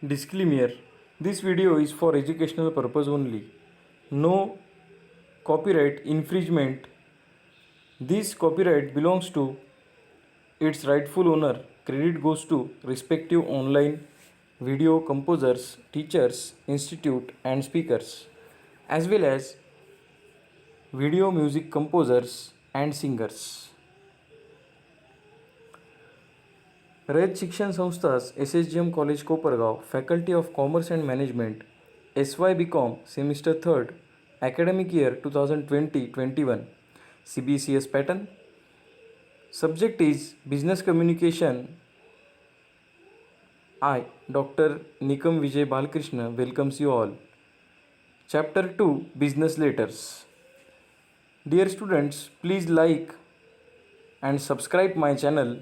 Disclaimer: this video is for educational purpose only. No copyright infringement. This copyright belongs to its rightful owner. Credit goes to respective online video composers, teachers, institute and speakers, as well as video music composers and singers. Rayat शिक्षण संस्थास SSGM college Kopargaon, faculty of commerce and management, SY BCom semester 3rd, academic year 2020-21, CBCS pattern. Subject is business communication. I, Dr. Nikam Vijay Balkrishna, welcomes you all. Chapter 2, Business Letters. Dear students, please like and subscribe my channel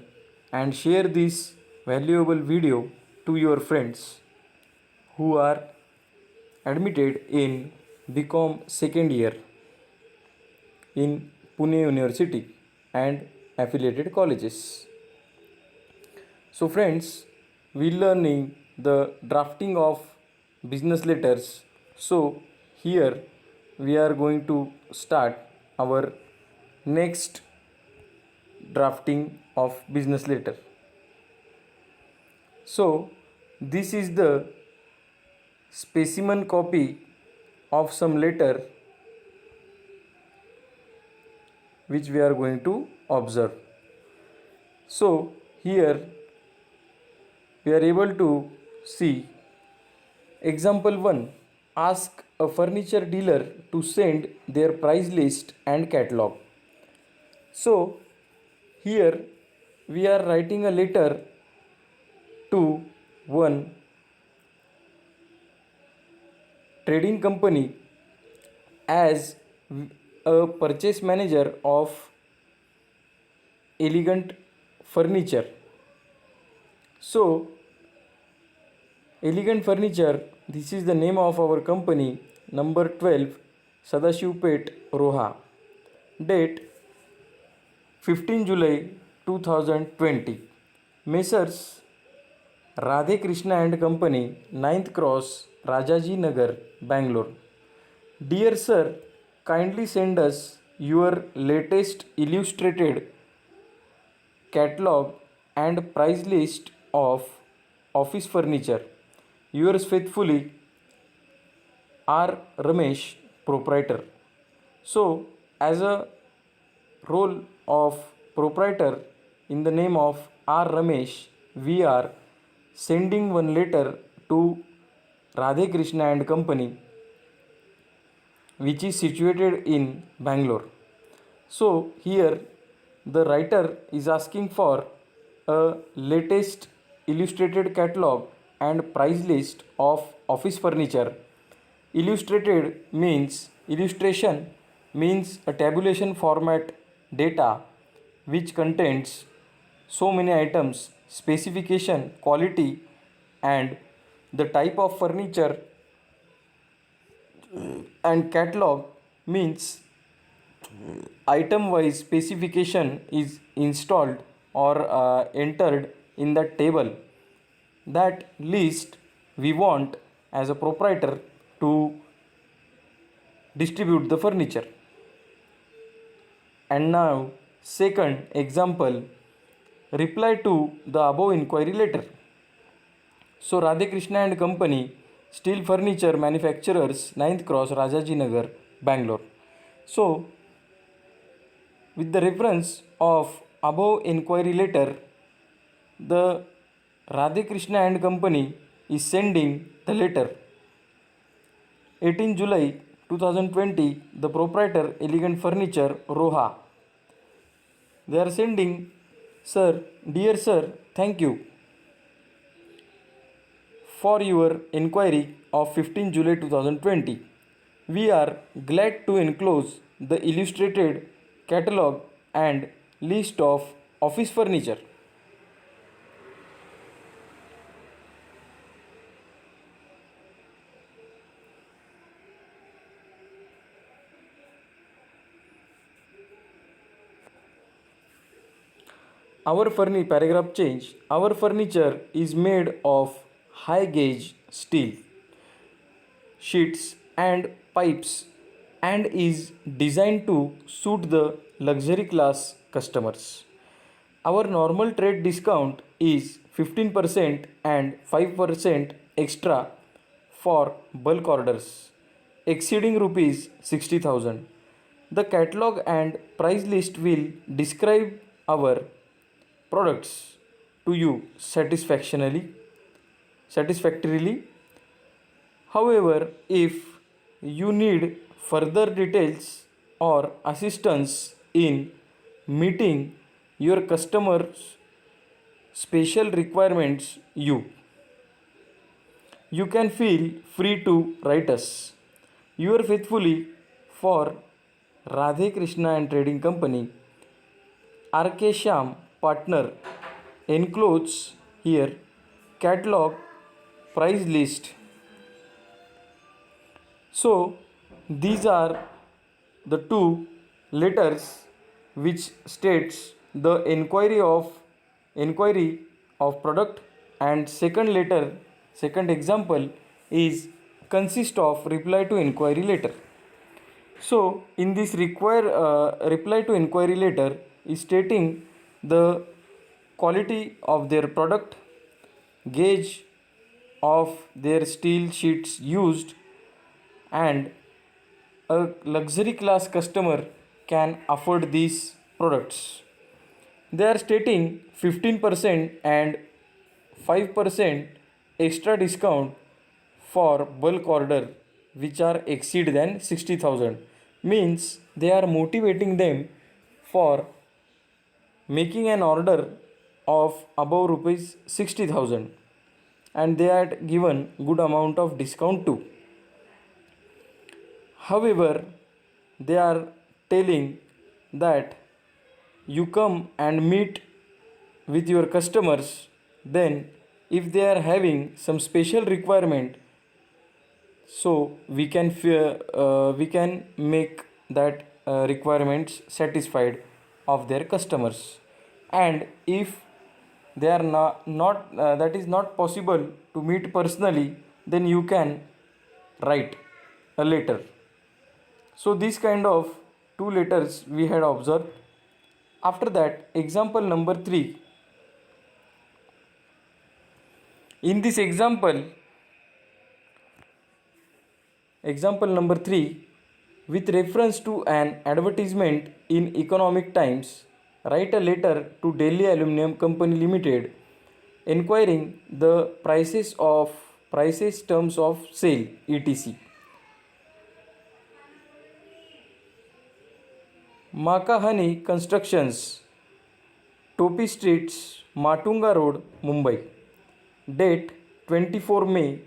and share this valuable video to your friends who are admitted in BCom second year in Pune University and affiliated colleges. So friends, we learning the drafting of business letters. So here we are going to start our next drafting of business letter. So this is the specimen copy of some letter which we are going to observe. So here we are able to see example 1. Ask a furniture dealer to send their price list and catalog. So here we are writing a letter to one trading company as a purchase manager of Elegant Furniture. So Elegant Furniture, this is the name of our company, number 12, Sadashivpet, Roha. Date 15 July 2020. Messrs. Radhe Krishna and Company, 9th Cross, Rajaji Nagar, Bangalore. Dear sir, kindly send us your latest illustrated catalog and price list of office furniture. Yours faithfully, R. Ramesh, proprietor. So as a role of proprietor in the name of R. Ramesh, we are sending one letter to Radhe Krishna and Company, which is situated in Bangalore. So here the writer is asking for a latest illustrated catalog and price list of office furniture. Illustrated means, illustration means a tabulation format data which contains so many items, specification, quality and the type of furniture, and catalog means item wise specification is installed or entered in the table. That list we want as a proprietor to distribute the furniture. And now second example, reply to the above inquiry letter. So Radhe Krishna and Company, steel furniture manufacturers, 9th Cross, Rajaji Nagar, Bangalore. So with the reference of above inquiry letter, the Radhe Krishna and Company is sending the letter. 18 July 2020, the proprietor, Elegant Furniture, Roha. They are sending, sir, dear sir, thank you for your inquiry of 15 July 2020. We are glad to enclose the illustrated catalog and list of office furniture. Paragraph change. Our furniture is made of high gauge steel sheets and pipes and is designed to suit the luxury class customers. Our normal trade discount is 15% and 5% extra for bulk orders exceeding rupees 60,000. The catalog and price list will describe our products to you satisfactorily. However, if you need further details or assistance in meeting your customers' special requirements, you can feel free to write us. Yours faithfully for Radhe Krishna and Trading Company, R.K. Shyam, partner, encloses here catalog price list. So these are the two letters which states the inquiry of product, and second example is consist of reply to inquiry letter. So in this reply to inquiry letter is stating the quality of their product, gauge of their steel sheets used, and a luxury class customer can afford these products. They are stating 15% and 5% extra discount for bulk order which are exceed than 60,000, means they are motivating them for making an order of above rupees 60,000, and they had given good amount of discount too. However, they are telling that you come and meet with your customers, then if they are having some special requirement, so we can make that requirements satisfied of their customers. And if they are not that is not possible to meet personally, then you can write a letter. So this kind of two letters we had observed. After that, example number 3. In this example number 3, with reference to an advertisement in Economic Times, write a letter to Delhi Aluminum Company Limited inquiring the prices terms of sale etc. Makahani Constructions, Topi Streets, Matunga Road, Mumbai. Date 24 May.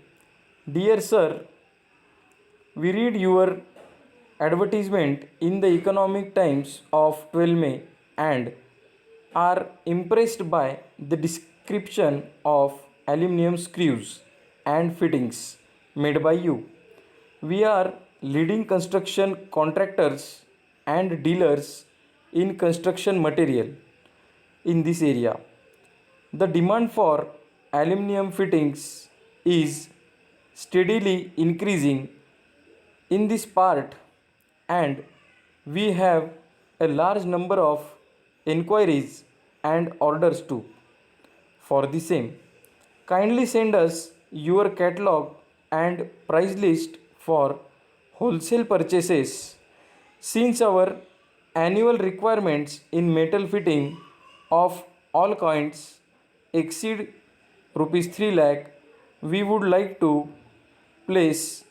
Dear Sir, we read your advertisement in the Economic Times of 12 May and are impressed by the description of aluminum screws and fittings made by you. We are leading construction contractors and dealers in construction material in this area. The demand for aluminum fittings is steadily increasing in this part, and we have a large number of inquiries and orders too for the same. Kindly send us your catalog and price list for wholesale purchases. Since our annual requirements in metal fitting of all kinds exceed rupees 3 lakh, we would like to place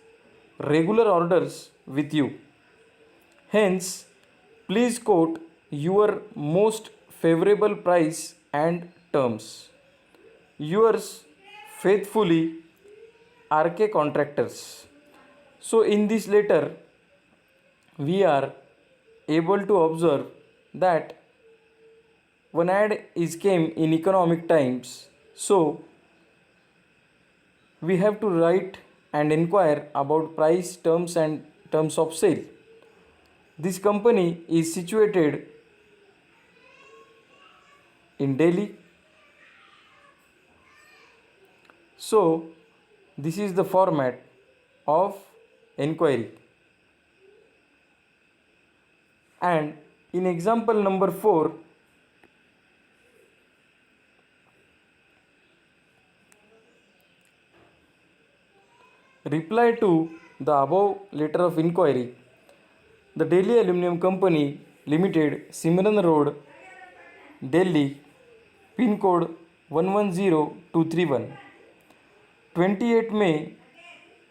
regular orders with you. Hence, please quote your most favorable price and terms. Yours faithfully, RK Contractors. So, in this letter, we are able to observe that one ad is came in Economic Times. So, we have to write and inquire about price terms and terms of sale. This company is situated in Delhi. So this is the format of inquiry. And in example number 4, reply to the above letter of inquiry. The Delhi Aluminum Company Limited, Simran Road, Delhi, pin code 110231. 28 May,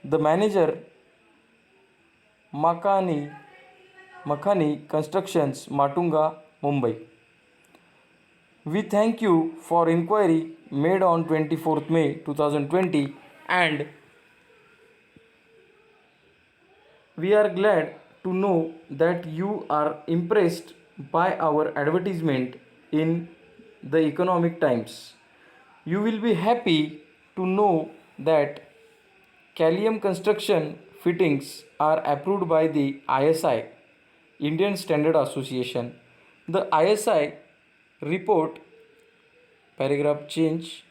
the manager Makhani Constructions, Matunga, Mumbai. We thank you for inquiry made on 24th May 2020, and we are glad to know that you are impressed by our advertisement in the Economic Times. You will be happy to know that Calium construction fittings are approved by the ISI, Indian Standard Association. The ISI report, paragraph change,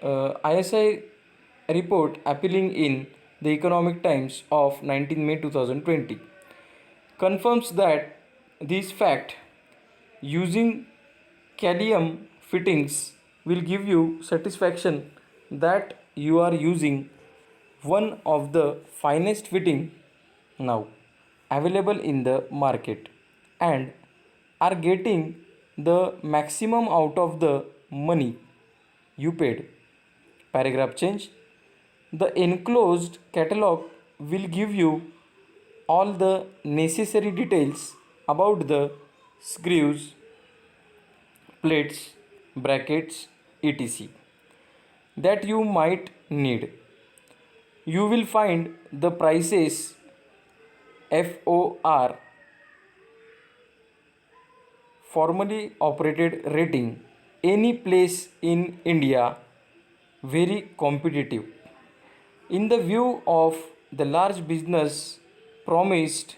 ISI report appealing in the Economic Times of 19 May 2020 confirms that this fact, using Calium fittings will give you satisfaction that you are using one of the finest fitting now available in the market and are getting the maximum out of the money you paid. Paragraph change. The enclosed catalog will give you all the necessary details about the screws, plates, brackets, etc. that you might need. You will find the prices FOR, formally operated rating, any place in India very competitive. In the view of the large business promised,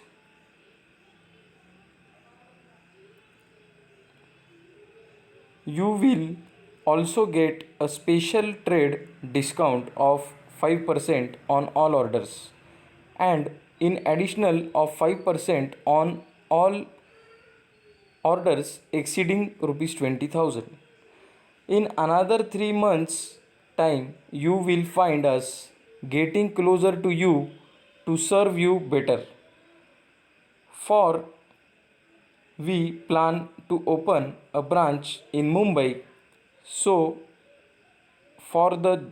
you will also get a special trade discount of 5% on all orders, and in additional of 5% on all orders exceeding rupees 20,000. In another 3 months time you will find us getting closer to you to serve you better. For we plan to open a branch in Mumbai, so for the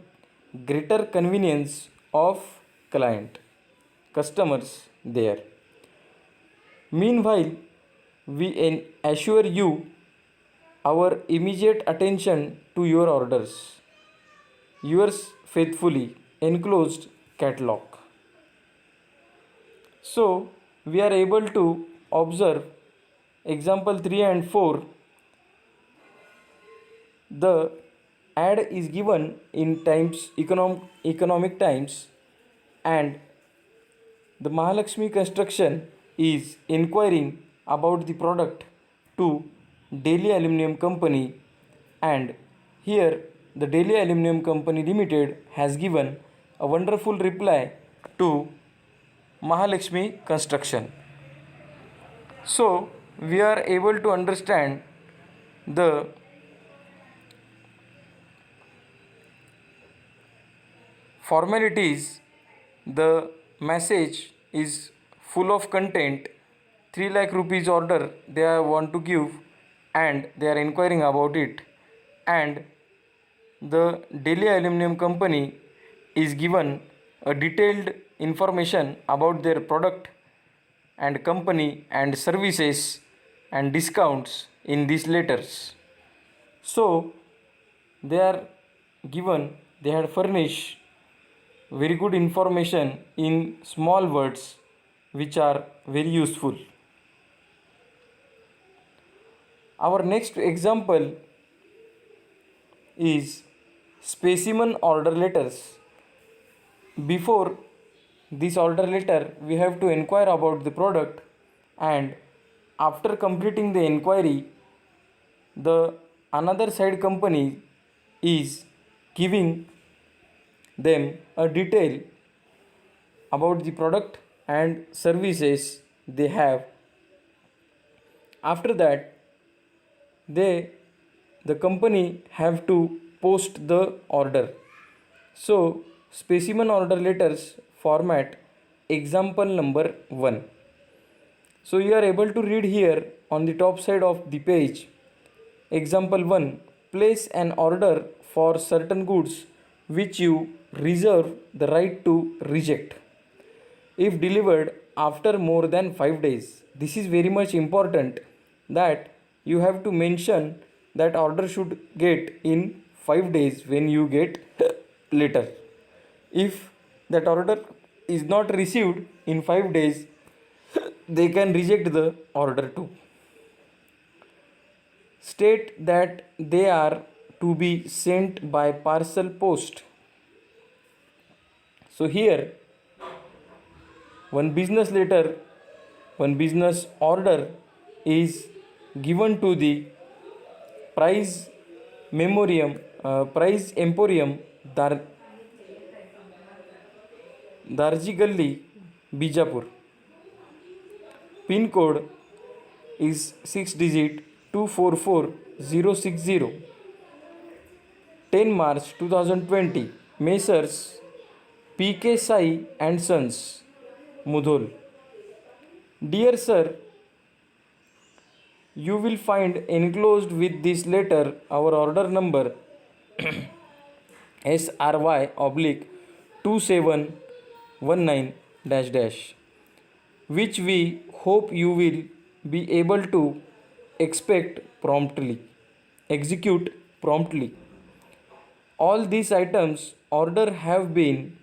greater convenience of customers there. Meanwhile, we assure you our immediate attention to your orders. Yours faithfully, enclosed catalog. So, we are able to observe example 3 and 4. The ad is given in Economic Times, and the Mahalakshmi Construction is inquiring about the product to Delhi Aluminum Company, and here the Delhi Aluminum Company Limited has given a wonderful reply to Mahalakshmi Construction. So we are able to understand the formalities. The message is full of content. 3 lakh rupees order they want to give, and they are inquiring about it, and the Delhi Aluminum Company is given a detailed information about their product and company and services and discounts in these letters. So they are given, they had furnished very good information in small words which are very useful. Our next example is specimen order letters. Before this order letter, we have to inquire about the product, and after completing the inquiry, the another side company is giving them a detail about the product and services they have. After that, they the company have to post the order. So specimen order letters format example number 1. So you are able to read here on the top side of the page. Example 1: place an order for certain goods which you reserve the right to reject if delivered after more than 5 days. This is very much important that you have to mention that order should get in 5 days when you get letter. If that order is not received in 5 days, they can reject the order too. State that they are to be sent by parcel post. So here one business letter, one business order is given to the Price Emporium, Darji Galli, Bijapur. Pin code is 6 digit 244060. 10 March 2020. Messrs. PK Sai and Sons, Mudhol. Dear sir, you will find enclosed with this letter our order number SRY/2719 which we hope you will be able to execute promptly. All these items ordered have been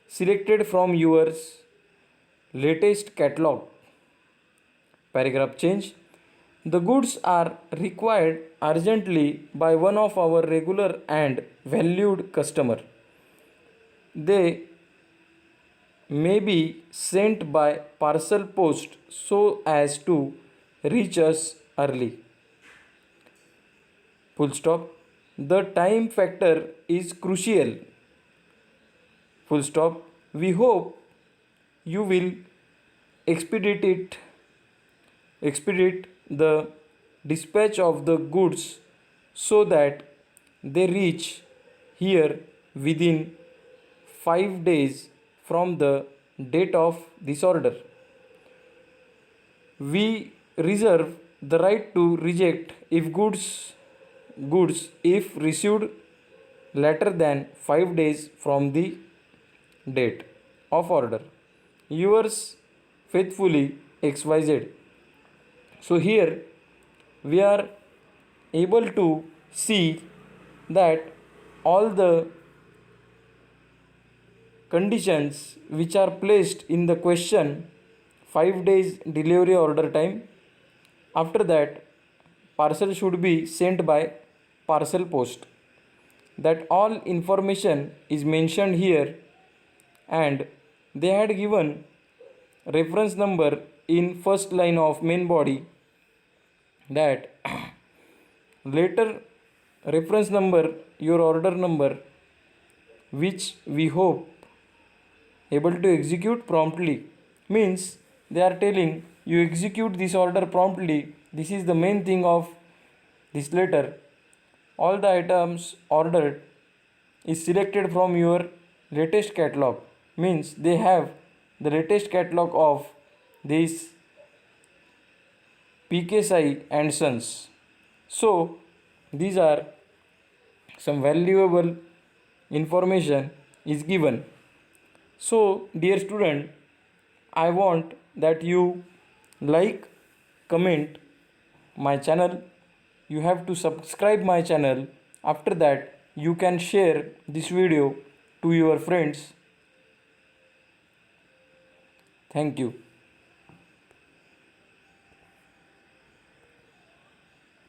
selected from your latest catalog. Paragraph change. The goods are required urgently by one of our regular and valued customer. They may be sent by parcel post so as to reach us early. Full stop. The time factor is crucial. Full stop. We hope you will expedite the dispatch of the goods so that they reach here within 5 days from the date of this order. We reserve the right to reject if goods if received later than 5 days from the date of order. Yours faithfully, XYZ. So here we are able to see that all the conditions which are placed in the question: 5 days delivery order time, after that parcel should be sent by parcel post, that all information is mentioned here, and they had given reference number in first line of main body, that later reference number, your order number, which we hope able to execute promptly, means they are telling you execute this order promptly. This is the main thing of this letter. All the items ordered is selected from your latest catalog, means they have the latest catalog of this PK Sai and Sons. So these are some valuable information is given. So dear student, I want that you like, comment my channel. You have to subscribe my channel. After that you can share this video to your friends. Thank you.